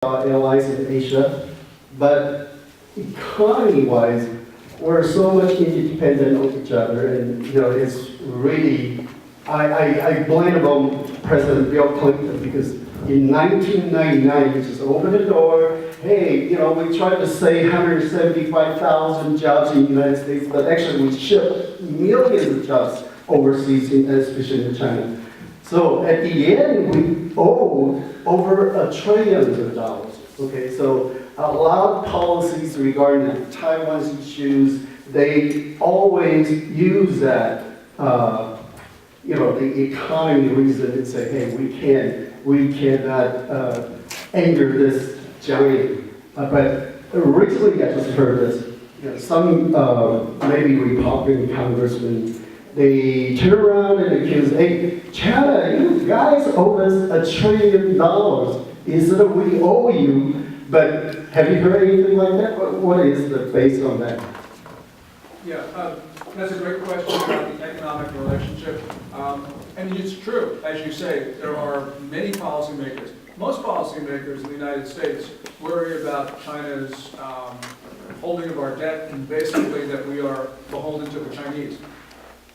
allies in Asia, but economy-wise, we're so much interdependent of each other, and it's really. I blame on President Bill Clinton because in 1999 he just opened the door. Hey, we tried to save 175,000 jobs in the United States, but actually we shipped millions of jobs overseas, especially in China. So at the end, we owed over $1 trillion. Okay, so a lot of policies regarding Taiwan's issues, they always use that, the economy reason and say, hey, we cannot anger this giant. But recently, I just heard this. Some maybe Republican congressmen, they turn around and accuse, hey, China, you guys owe us $1 trillion instead of we owe you. But have you heard anything like that? What is the base on that? Yeah, that's a great question about the economic relationship. And it's true, as you say, there are many policymakers. Most policymakers in the United States worry about China's holding of our debt and basically that we are beholden to the Chinese.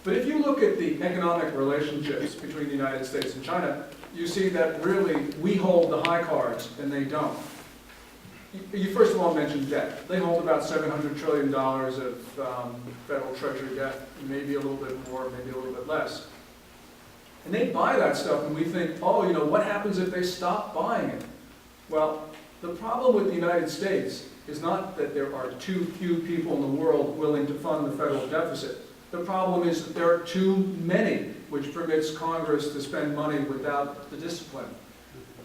But if you look at the economic relationships between the United States and China, you see that really we hold the high cards and they don't. You first of all mentioned debt. They hold about $700 trillion of federal treasury debt, maybe a little bit more, maybe a little bit less. And they buy that stuff and we think, oh, what happens if they stop buying it? Well, the problem with the United States is not that there are too few people in the world willing to fund the federal deficit. The problem is that there are too many, which permits Congress to spend money without the discipline.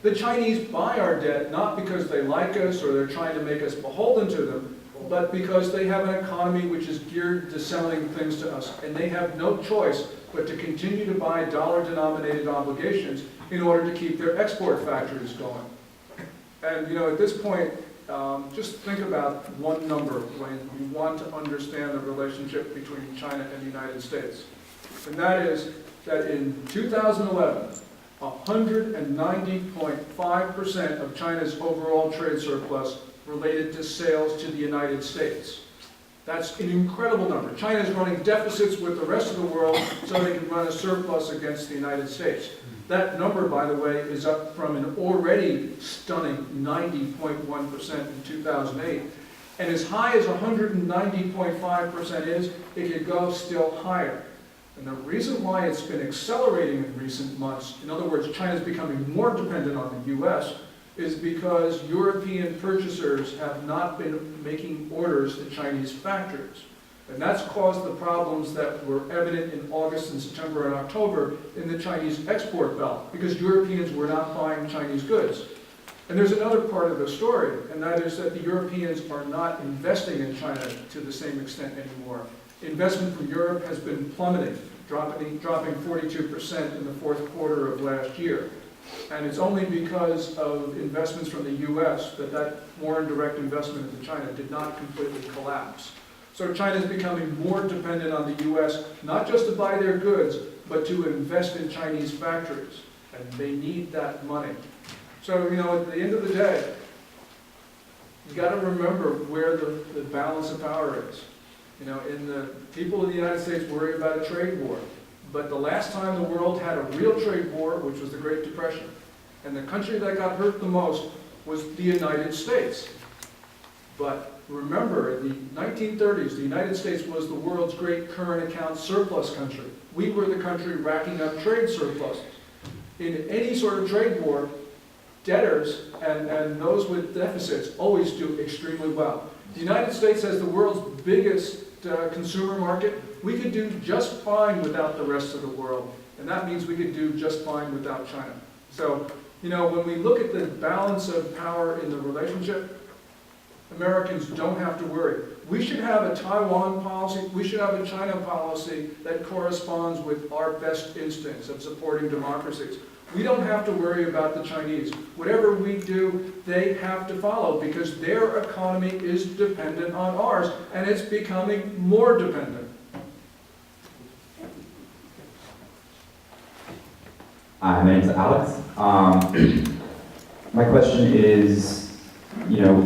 The Chinese buy our debt not because they like us or they're trying to make us beholden to them, but because they have an economy which is geared to selling things to us. And they have no choice but to continue to buy dollar-denominated obligations in order to keep their export factories going. And at this point, just think about one number when you want to understand the relationship between China and the United States. And that is that in 2011, 190.5% of China's overall trade surplus related to sales to the United States. That's an incredible number. China is running deficits with the rest of the world so they can run a surplus against the United States. That number, by the way, is up from an already stunning 90.1% in 2008. And as high as 190.5% is, it could go still higher. And the reason why it's been accelerating in recent months, in other words, China's becoming more dependent on the US, is because European purchasers have not been making orders to Chinese factories. And that's caused the problems that were evident in August and September and October in the Chinese export belt, because Europeans were not buying Chinese goods. And there's another part of the story, and that is that the Europeans are not investing in China to the same extent anymore. Investment from Europe has been plummeting, dropping 42% in the fourth quarter of last year. And it's only because of investments from the US that foreign direct investment into China did not completely collapse. So China is becoming more dependent on the US, not just to buy their goods, but to invest in Chinese factories. And they need that money. So, at the end of the day, you got to remember where the balance of power is. People in the United States worry about a trade war. But the last time the world had a real trade war, which was the Great Depression, and the country that got hurt the most was the United States. But remember, in the 1930s, the United States was the world's great current account surplus country. We were the country racking up trade surpluses. In any sort of trade war, debtors and those with deficits always do extremely well. The United States has the world's biggest consumer market. We could do just fine without the rest of the world, and that means we could do just fine without China. So, when we look at the balance of power in the relationship, Americans don't have to worry. We should have a Taiwan policy, we should have a China policy that corresponds with our best instincts of supporting democracies. We don't have to worry about the Chinese. Whatever we do, they have to follow because their economy is dependent on ours, and it's becoming more dependent. Hi, my name is Alex. My question is, you know,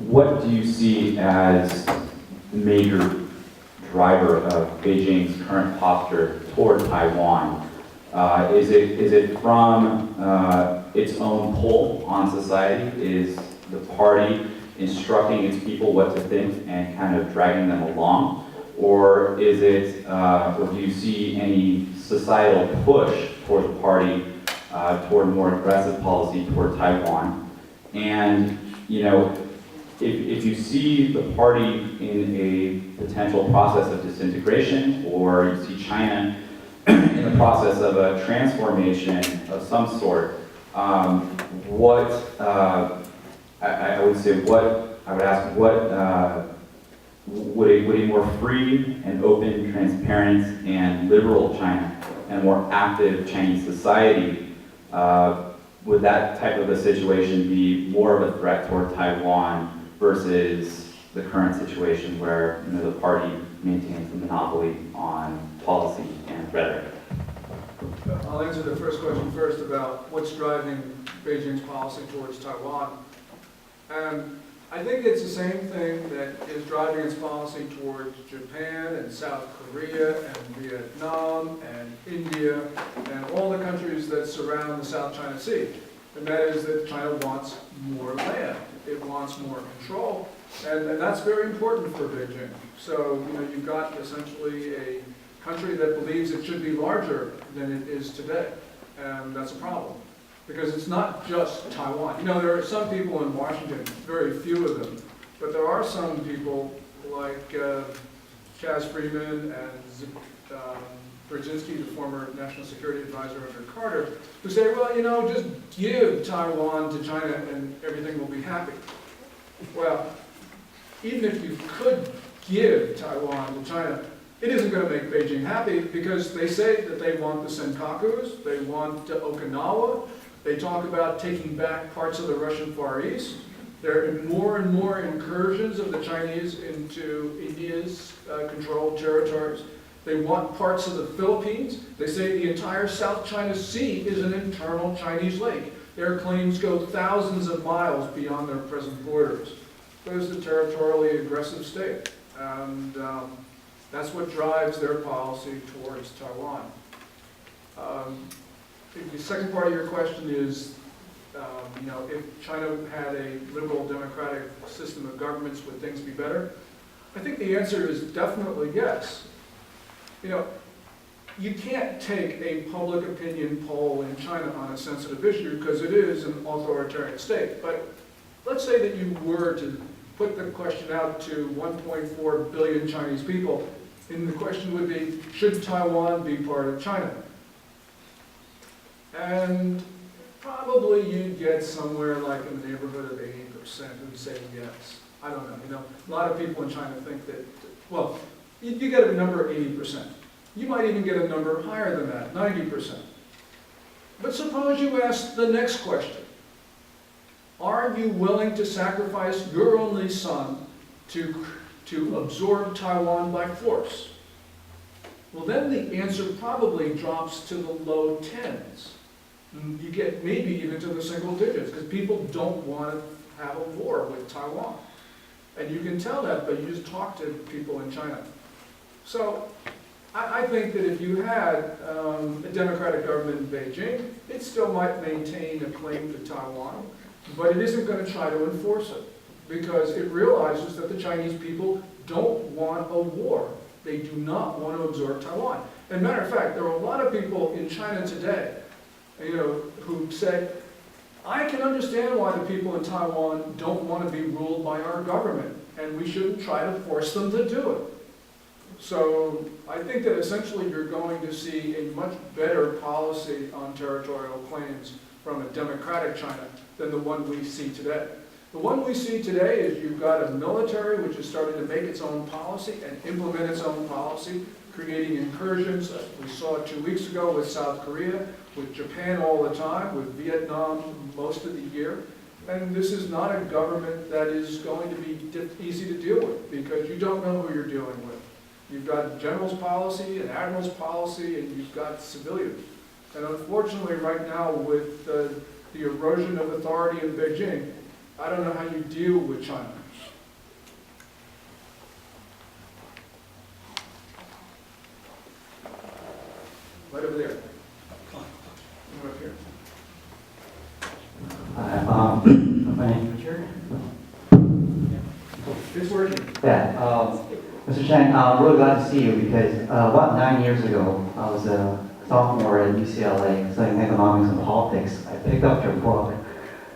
what do you see as the major driver of Beijing's current posture toward Taiwan? Is it from its own pull on society? Is the party instructing its people what to think and kind of dragging them along? Or is it, or do you see any societal push toward the party toward more aggressive policy toward Taiwan? And, you know, if you see the party in a potential process of disintegration, or you see China in the process of a transformation of some sort, I would ask, would a more free and open, transparent, and liberal China, and more active Chinese society, would that type of a situation be more of a threat toward Taiwan versus the current situation where, you know, the party maintains the monopoly on policy and rhetoric? I'll answer the first question first about what's driving Beijing's policy towards Taiwan. I think it's the same thing that is driving its policy towards Japan and South Korea and Vietnam and India and all the countries that surround the South China Sea. And that is that China wants more land. It wants more control. And that's very important for Beijing. So, you know, you've got essentially a country that believes it should be larger than it is today. And that's a problem. Because it's not just Taiwan. You know, there are some people in Washington, very few of them, but there are some people like Chaz Freeman and Brzezinski, the former national security advisor under Carter, who say, well, you know, just give Taiwan to China and everything will be happy. Well, even if you could give Taiwan to China, it isn't going to make Beijing happy because they say that they want the Senkakus, they want Okinawa, they talk about taking back parts of the Russian Far East. There are more and more incursions of the Chinese into India's controlled territories. They want parts of the Philippines. They say the entire South China Sea is an internal Chinese lake. Their claims go thousands of miles beyond their present borders. It is a territorially aggressive state. And that's what drives their policy towards Taiwan. The second part of your question is, you know, if China had a liberal democratic system of governments, would things be better? I think the answer is definitely yes. You know, you can't take a public opinion poll in China on a sensitive issue because it is an authoritarian state. But let's say that you were to put the question out to 1.4 billion Chinese people, and the question would be, should Taiwan be part of China? And probably you'd get somewhere like in the neighborhood of 80% who'd say yes. I don't know, you know, a lot of people in China think that, well, you get a number of 80%. You might even get a number higher than that, 90%. But suppose you ask the next question. Are you willing to sacrifice your only son to absorb Taiwan by force? Well, then the answer probably drops to the low tens. You get maybe even to the single digits, because people don't want to have a war with Taiwan. And you can tell that, but you just talk to people in China. So I think that if you had a democratic government in Beijing, it still might maintain a claim to Taiwan, but it isn't going to try to enforce it, because it realizes that the Chinese people don't want a war. They do not want to absorb Taiwan. As a matter of fact, there are a lot of people in China today, you know, who say, I can understand why the people in Taiwan don't want to be ruled by our government, and we shouldn't try to force them to do it. So I think that essentially you're going to see a much better policy on territorial claims from a democratic China than the one we see today. The one we see today is you've got a military which is starting to make its own policy and implement its own policy, creating incursions. We saw it 2 weeks ago with South Korea, with Japan all the time, with Vietnam most of the year. And this is not a government that is going to be easy to deal with, because you don't know who you're dealing with. You've got general's policy and admiral's policy, and you've got civilians. And unfortunately right now, with the erosion of authority in Beijing, I don't know how you deal with China. Right over there. Come up here. My name is Richard. It's working. Yeah, Mr. Chang, I'm really glad to see you because about 9 years ago, I was a sophomore at UCLA studying economics and politics. I picked up your book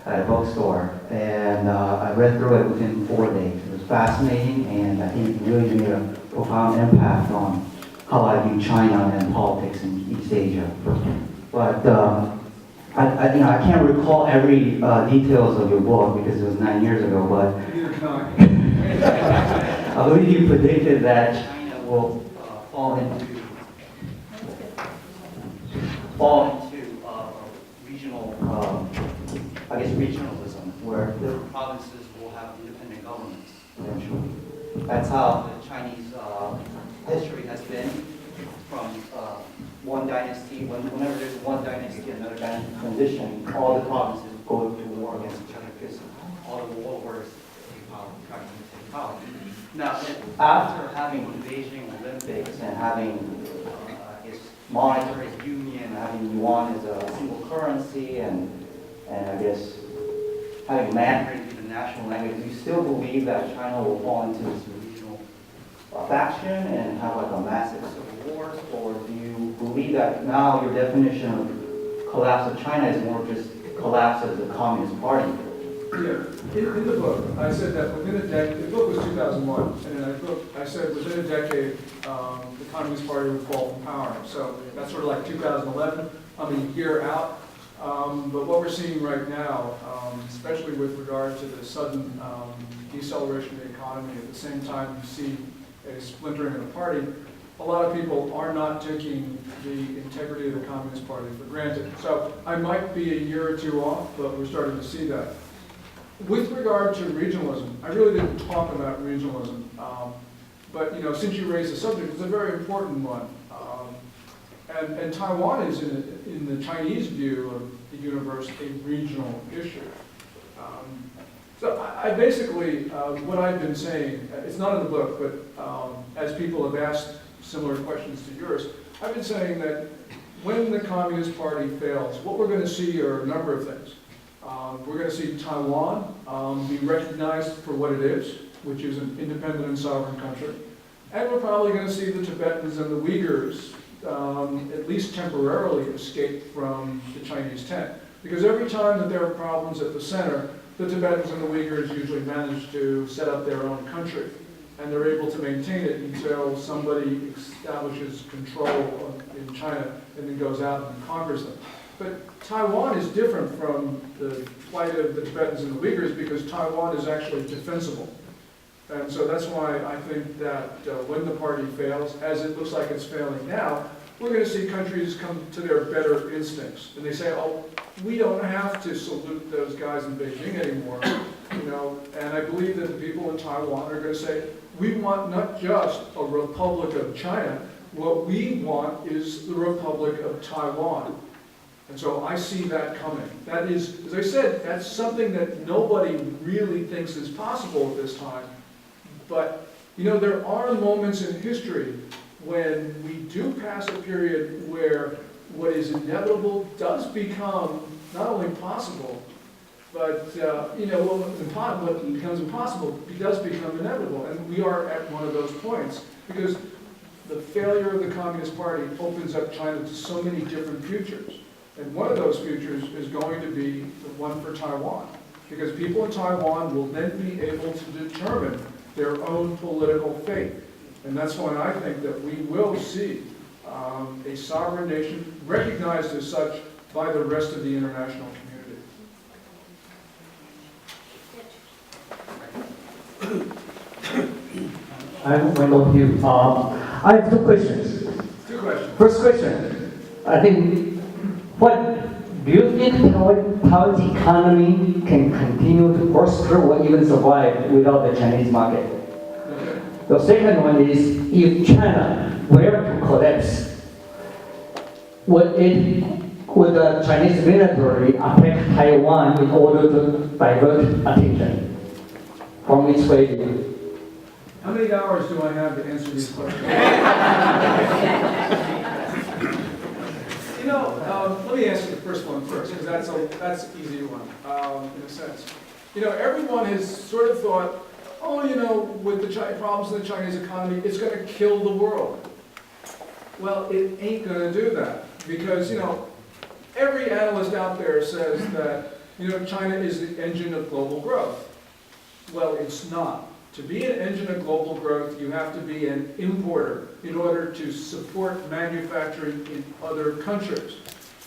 at a bookstore and I read through it within 4 days. It was fascinating and I think it really made a profound impact on how I view China and politics in East Asia. But I can't recall every details of your book because it was 9 years ago, but Neither can I. I believe you predicted that China will fall into regional, regionalism, where different provinces will have independent governments eventually. That's how the Chinese history has been from one dynasty. Whenever there's one dynasty, another dynasty transition, all the provinces go to war against each other because all the warlords trying to take power. Now, after having the Beijing Olympics and having monetary union, having yuan as a single currency, and I guess having Mandarin be the national language, do you still believe that China will fall into this regional faction and have like a massive civil wars, or do you believe that now your definition of collapse of China is more just collapse of the Communist Party? Yeah, in the book, I said that within a decade, the book was 2001, and in the book, I said within a decade, the Communist Party would fall from power. So that's sort of like 2011, I'm a year out. But what we're seeing right now, especially with regard to the sudden deceleration of the economy, at the same time you see a splintering of the party, a lot of people are not taking the integrity of the Communist Party for granted. So I might be a year or two off, but we're starting to see that. With regard to regionalism, I really didn't talk about regionalism, but since you raised the subject, it's a very important one. And Taiwan is, in the Chinese view of the universe, a regional issue. So I basically, what I've been saying, it's not in the book, but as people have asked similar questions to yours, I've been saying that when the Communist Party fails, what we're going to see are a number of things. We're going to see Taiwan be recognized for what it is, which is an independent and sovereign country. And we're probably going to see the Tibetans and the Uyghurs, at least temporarily, escape from the Chinese tent. Because every time that there are problems at the center, the Tibetans and the Uyghurs usually manage to set up their own country. And they're able to maintain it until somebody establishes control in China and then goes out and conquers them. But Taiwan is different from the plight of the Tibetans and the Uyghurs because Taiwan is actually defensible. And so that's why I think that when the party fails, as it looks like it's failing now, we're going to see countries come to their better instincts. And they say, oh, we don't have to salute those guys in Beijing anymore. And I believe that the people in Taiwan are going to say, we want not just a Republic of China, what we want is the Republic of Taiwan. And so I see that coming. That is, as I said, that's something that nobody really thinks is possible at this time. But, there are moments in history when we do pass a period where what is inevitable does become not only possible, but, what becomes impossible does become inevitable. And we are at one of those points because the failure of the Communist Party opens up China to so many different futures. And one of those futures is going to be the one for Taiwan, because people in Taiwan will then be able to determine their own political fate. And that's why I think that we will see a sovereign nation recognized as such by the rest of the international community. I'm Wendell Hugh. I have two questions. Two questions. First question, I think, what do you think Taiwan's economy can continue to prosper or even survive without the Chinese market? Okay. The second one is, if China were to collapse, would it would the Chinese military attack Taiwan in order to divert attention from its failure? How many hours do I have to answer these questions? Let me answer the first one first, because that's an easy one, in a sense. Everyone has sort of thought, with the problems in the Chinese economy, it's going to kill the world. Well, it ain't going to do that, because, every analyst out there says that, China is the engine of global growth. Well, it's not. To be an engine of global growth, you have to be an importer in order to support manufacturing in other countries.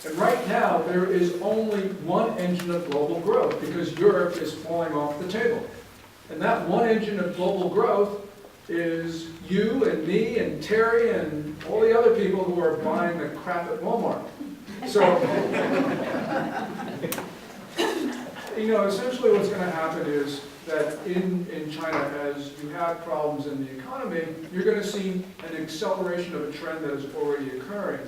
And right now, there is only one engine of global growth because Europe is falling off the table. And that one engine of global growth is you and me and Terry and all the other people who are buying the crap at Walmart. So, essentially what's going to happen is that in China, as you have problems in the economy, you're going to see an acceleration of a trend that is already occurring,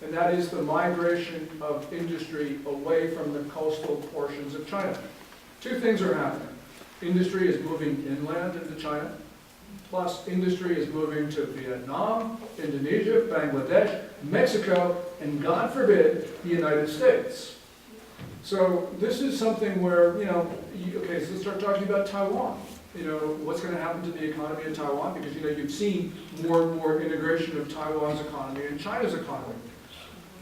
and that is the migration of industry away from the coastal portions of China. Two things are happening. Industry is moving inland into China, plus industry is moving to Vietnam, Indonesia, Bangladesh, Mexico, and God forbid, the United States. So this is something where, okay, so let's start talking about Taiwan. What's going to happen to the economy in Taiwan? Because, you've seen more and more integration of Taiwan's economy and China's economy.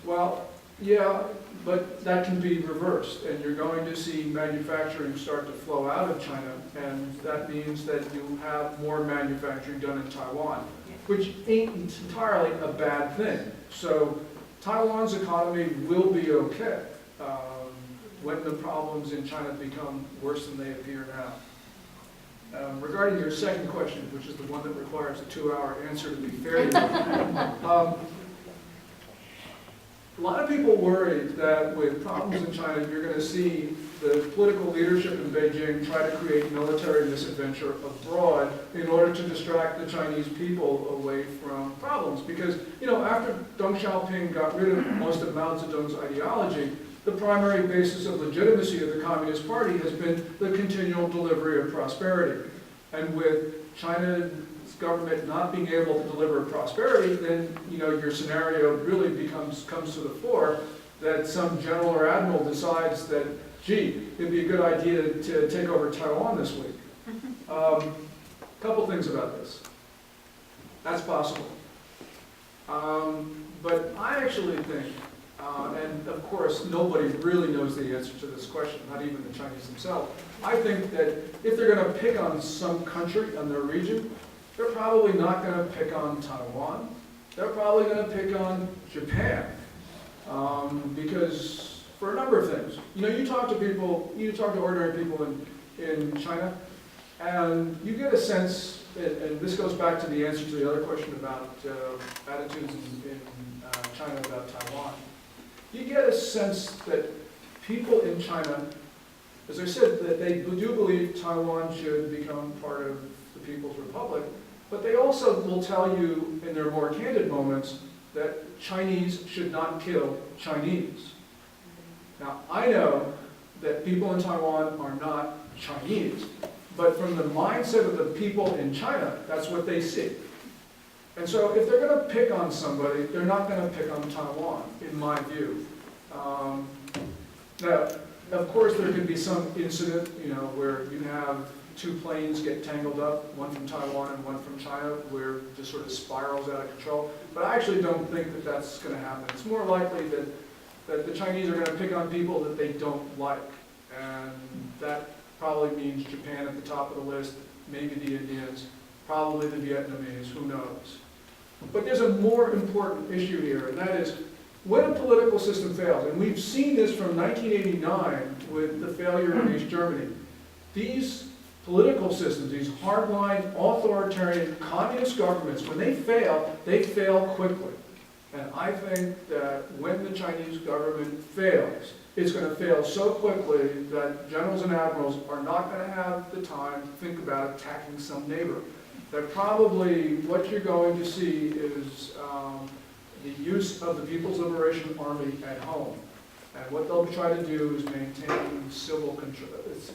Well, yeah, but that can be reversed, and you're going to see manufacturing start to flow out of China, and that means that you have more manufacturing done in Taiwan, which ain't entirely a bad thing. So Taiwan's economy will be okay when the problems in China become worse than they appear now. Regarding your second question, which is the one that requires a 2-hour answer to be fair to you, a lot of people worry that with problems in China, you're going to see the political leadership in Beijing try to create military misadventure abroad in order to distract the Chinese people away from problems. Because, after Deng Xiaoping got rid of most of Mao Zedong's ideology, the primary basis of legitimacy of the Communist Party has been the continual delivery of prosperity. And with China's government not being able to deliver prosperity, then your scenario really comes to the fore that some general or admiral decides that, gee, it'd be a good idea to take over Taiwan this week. Couple things about this. That's possible. But I actually think, and of course nobody really knows the answer to this question, not even the Chinese themselves. I think that if they're going to pick on some country and their region, they're probably not going to pick on Taiwan. They're probably going to pick on Japan. Because for a number of things. You talk to ordinary people in China, and you get a sense, and this goes back to the answer to the other question about attitudes in China about Taiwan. You get a sense that people in China, as I said, that they do believe Taiwan should become part of the People's Republic, but they also will tell you in their more candid moments that Chinese should not kill Chinese. Now, I know that people in Taiwan are not Chinese, but from the mindset of the people in China, that's what they see. And so if they're going to pick on somebody, they're not going to pick on Taiwan, in my view. Now, of course, there could be some incident, where you have two planes get tangled up, one from Taiwan and one from China, where it just sort of spirals out of control. But I actually don't think that that's going to happen. It's more likely that the Chinese are going to pick on people that they don't like. And that probably means Japan at the top of the list, maybe the Indians, probably the Vietnamese, who knows. But there's a more important issue here, and that is when a political system fails, and we've seen this from 1989 with the failure of East Germany. These political systems, these hardline, authoritarian, communist governments, when they fail quickly. And I think that when the Chinese government fails, it's going to fail so quickly that generals and admirals are not going to have the time to think about attacking some neighbor. That probably what you're going to see is the use of the People's Liberation Army at home. And what they'll try to do is maintain civil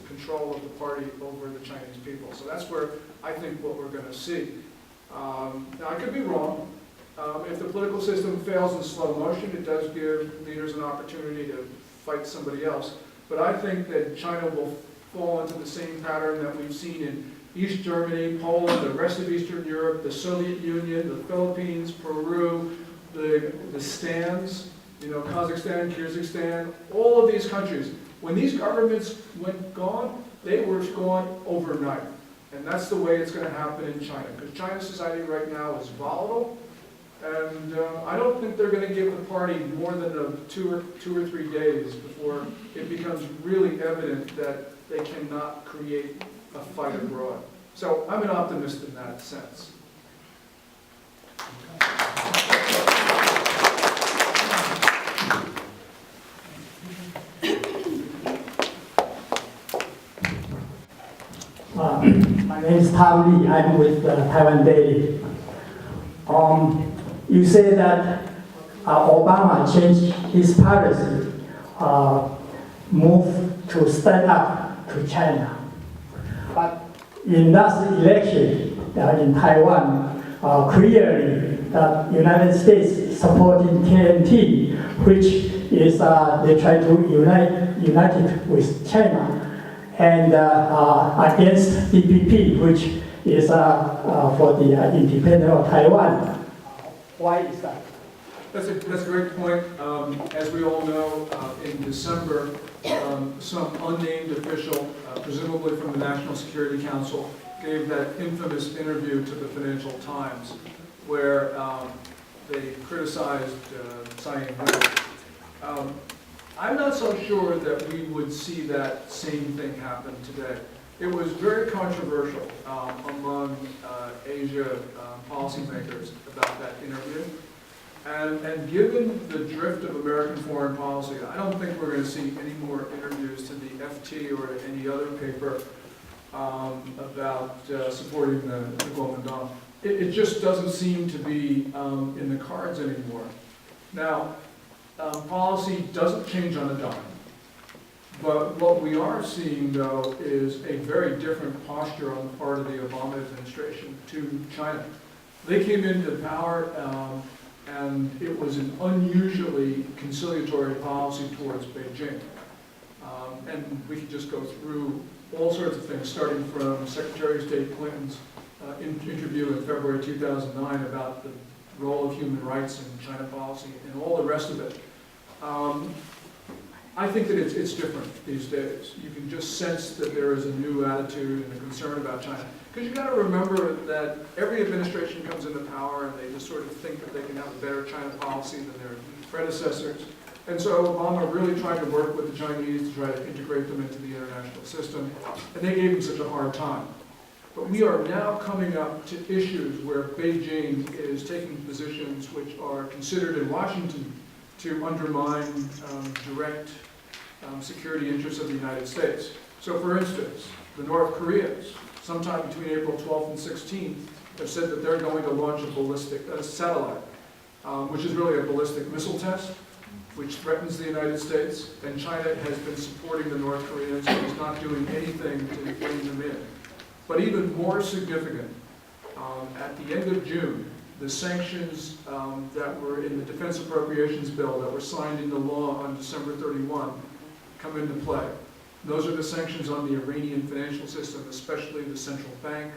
control of the party over the Chinese people. So that's where I think what we're going to see. Now, I could be wrong. If the political system fails in slow motion, it does give leaders an opportunity to fight somebody else. But I think that China will fall into the same pattern that we've seen in East Germany, Poland, the rest of Eastern Europe, the Soviet Union, the Philippines, Peru, the stands, Kazakhstan, Kyrgyzstan, all of these countries. When these governments went gone, they were gone overnight. And that's the way it's going to happen in China. Because China's society right now is volatile. And I don't think they're going to give the party more than two or 3 days before it becomes really evident that they cannot create a fight abroad. So I'm an optimist in that sense. My name is Tom Lee. I'm with Taiwan Daily. You say that Obama changed his policy, moved to stand up to China. But in last election in Taiwan, clearly the United States supporting KMT, which is they try to unite it with China, and against DPP, which is for the independence of Taiwan. Why is that? That's a great point. As we all know, in December, some unnamed official, presumably from the National Security Council, gave that infamous interview to the Financial Times, where they criticized Tsai Ing-wen. I'm not so sure that we would see that same thing happen today. It was very controversial among Asia policymakers about that interview. And given the drift of American foreign policy, I don't think we're going to see any more interviews to the FT or to any other paper about supporting the Kuomintang. It just doesn't seem to be in the cards anymore. Now, policy doesn't change on a dime. But what we are seeing, though, is a very different posture on the part of the Obama administration to China. They came into power, and it was an unusually conciliatory policy towards Beijing. And we could just go through all sorts of things, starting from Secretary of State Clinton's interview in February 2009 about the role of human rights in China policy and all the rest of it. I think that it's different these days. You can just sense that there is a new attitude and a concern about China. Because you've got to remember that every administration comes into power and they just sort of think that they can have a better China policy than their predecessors. And so Obama really tried to work with the Chinese to try to integrate them into the international system. And they gave him such a hard time. But we are now coming up to issues where Beijing is taking positions which are considered in Washington to undermine direct security interests of the United States. So for instance, the North Koreans, sometime between April 12th and 16th, have said that they're going to launch a ballistic satellite, which is really a ballistic missile test, which threatens the United States, and China has been supporting the North Koreans and is not doing anything to bring them in. But even more significant, at the end of June, the sanctions that were in the Defense Appropriations Bill that were signed into law on December 31 come into play. Those are the sanctions on the Iranian financial system, especially the central bank.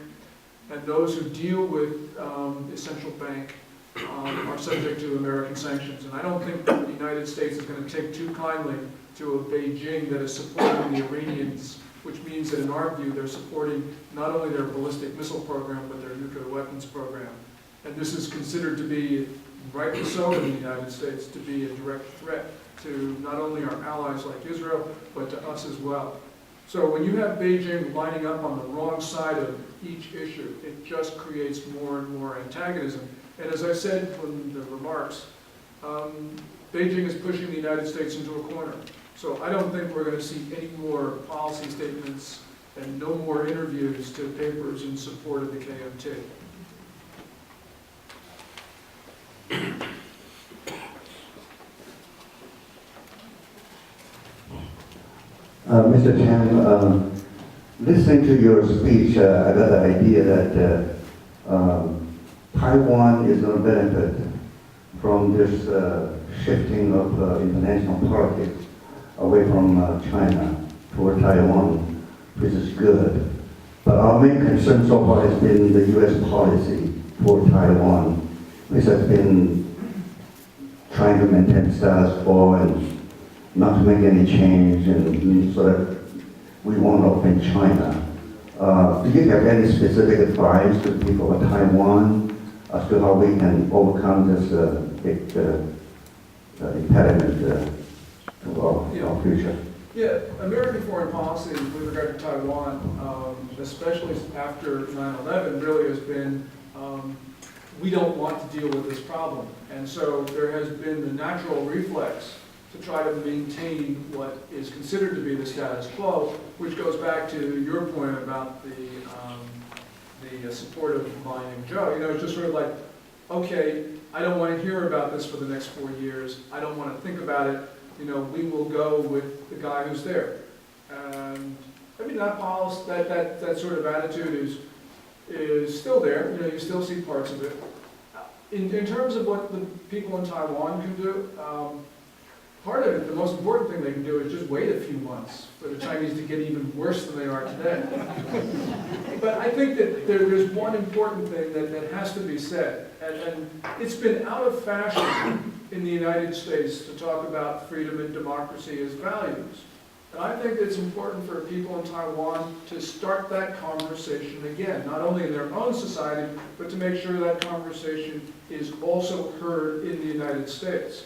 And those who deal with the central bank are subject to American sanctions. And I don't think that the United States is going to take too kindly to a Beijing that is supporting the Iranians, which means that in our view they're supporting not only their ballistic missile program, but their nuclear weapons program. And this is considered to be, rightly so in the United States, to be a direct threat to not only our allies like Israel, but to us as well. So when you have Beijing lining up on the wrong side of each issue, it just creates more and more antagonism. And as I said from the remarks, Beijing is pushing the United States into a corner. So I don't think we're going to see any more policy statements and no more interviews to papers in support of the KMT. Mr. Chang, listening to your speech, I got the idea that Taiwan is going to benefit from this shifting of international politics away from China toward Taiwan, which is good. But our main concern so far has been the U.S. policy for Taiwan, which has been trying to maintain status quo and not to make any change, and so that we won't offend China. Do you have any specific advice to people of Taiwan as to how we can overcome this big impediment to our future? Yeah, American foreign policy with regard to Taiwan, especially after 9/11, really has been, we don't want to deal with this problem. And so there has been the natural reflex to try to maintain what is considered to be the status quo, which goes back to your point about the support of buying Joe. You know, it's just sort of like, okay, I don't want to hear about this for the next 4 years. I don't want to think about it. You know, we will go with the guy who's there. And I mean, that policy, that sort of attitude is still there. You know, you still see parts of it. In terms of what the people in Taiwan can do, part of it, the most important thing they can do is just wait a few months for the Chinese to get even worse than they are today. But I think that there's one important thing that has to be said, and it's been out of fashion in the United States to talk about freedom and democracy as values. And I think it's important for people in Taiwan to start that conversation again, not only in their own society, but to make sure that conversation is also heard in the United States.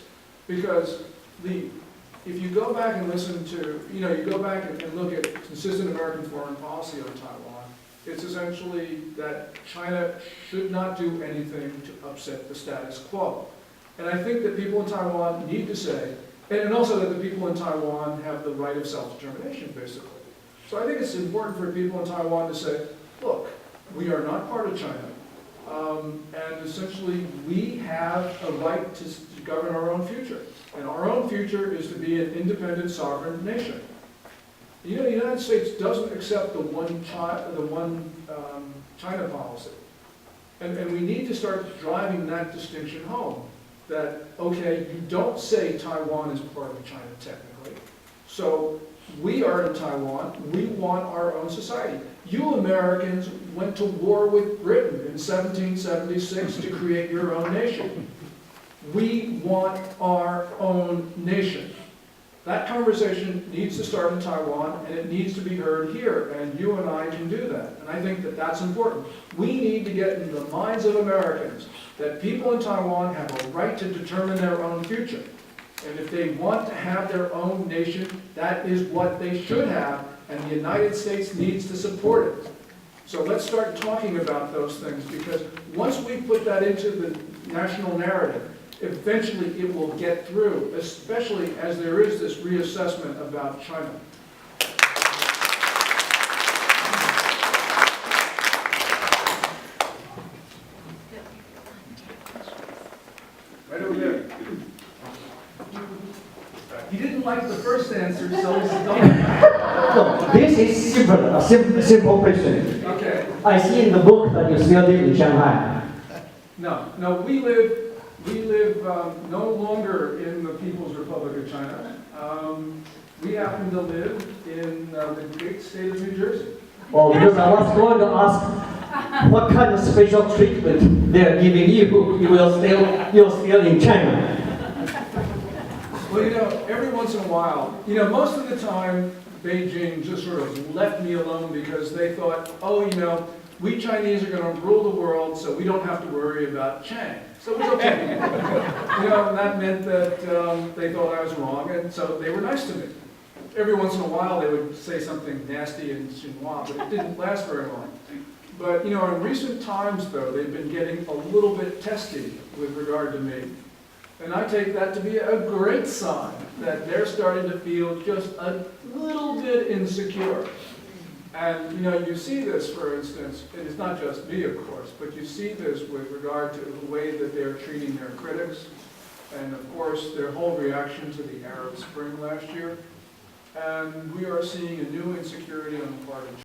Because if you go back and listen to, you know, you go back and look at consistent American foreign policy on Taiwan, it's essentially that China should not do anything to upset the status quo. And I think that people in Taiwan need to say, and also that the people in Taiwan have the right of self-determination, basically. So I think it's important for people in Taiwan to say, look, we are not part of China. And essentially, we have a right to govern our own future. And our own future is to be an independent, sovereign nation. You know, the United States doesn't accept the one China policy. And we need to start driving that distinction home. That, okay, you don't say Taiwan is part of China technically. So we are in Taiwan, we want our own society. You Americans went to war with Britain in 1776 to create your own nation. We want our own nation. That conversation needs to start in Taiwan, and it needs to be heard here, and you and I can do that. And I think that that's important. We need to get in the minds of Americans that people in Taiwan have a right to determine their own future. And if they want to have their own nation, that is what they should have, and the United States needs to support it. So let's start talking about those things, because once we put that into the national narrative, eventually it will get through, especially as there is this reassessment about China. Right over there. He didn't like the first answer, so he's done. No, this is simple, a simple question. Okay. I see in the book that you still live in Shanghai. No, we live no longer in the People's Republic of China. We happen to live in the great state of New Jersey. Oh, because I was going to ask what kind of special treatment they're giving you. You're still in China. Well, you know, every once in a while, you know, most of the time, Beijing just sort of left me alone because they thought, oh, you know, we Chinese are going to rule the world, so we don't have to worry about Chang. So it was okay. You know, and that meant that they thought I was wrong, and so they were nice to me. Every once in a while, they would say something nasty in Xinhua, but it didn't last very long. But, you know, in recent times, though, they've been getting a little bit testy with regard to me. And I take that to be a great sign that they're starting to feel just a little bit insecure. And, you know, you see this, for instance, and it's not just me, of course, but you see this with regard to the way that they're treating their critics, and, of course, their whole reaction to the Arab Spring last year. and we are seeing a new insecurity on the part of